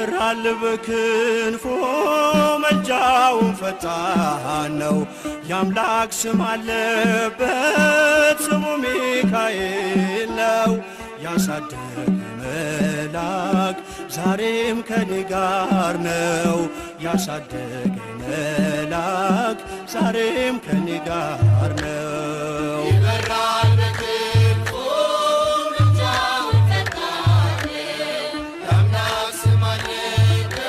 ይበራል በክንፎ መልጃውን ፈጣን ነው። የአምላክ ስም አለበት ስሙ ሚካኤል ነው። ያሳደገኝ መልአክ ዛሬም ከኔ ጋር ነው። ያሳደገኝ መልአክ ዛሬም ከኔ ጋር ነው። ይበራል በክንፎ መልጃውን ፈጣን ነው። የአምላክ ስም አለበት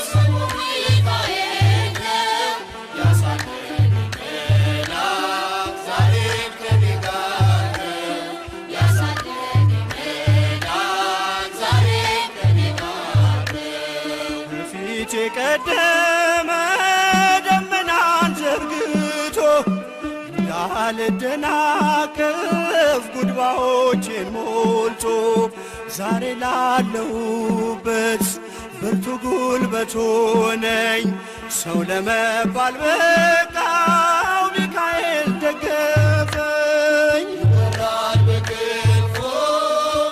ስሙ ሚካኤል ነው። ያሳደገኝ መልአክ ዛሬም ከኔ ጋር ነው። ያሳደገኝ መልአክ ዛሬም ከኔ ጋር ነው። በፊቴ ቀደመ ደመናን ዘርግቶ እንዳልደናቀፍ ጉድባዎቼን ሞልቶ ዛሬ ላለሁበት ብርቱ ጉልበት ሆነኝ። ሰው ለመባል በቃው ሚካኤል ደገፈኝ። ይበራል በክንፎ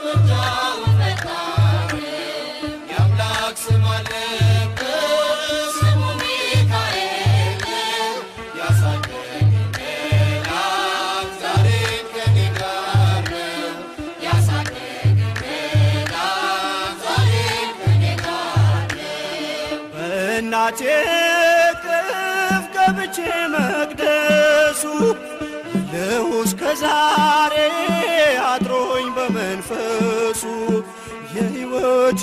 መልጃውን ፈጣን ነው። የአምላክ ስም አለበት ስሙ ሚካኤል ነው። ያሳደገኝ መልአክ ዛሬም ከኔ ጋር ነው። ያሳደገኝ መልአክ ዛሬም ከኔ ጋር ነው። በእናቴ እቅፍ ገብቼ መቅደሱ አለሁ እስከ ዛሬ አድሮኝ በመንፈሱ የሕይወት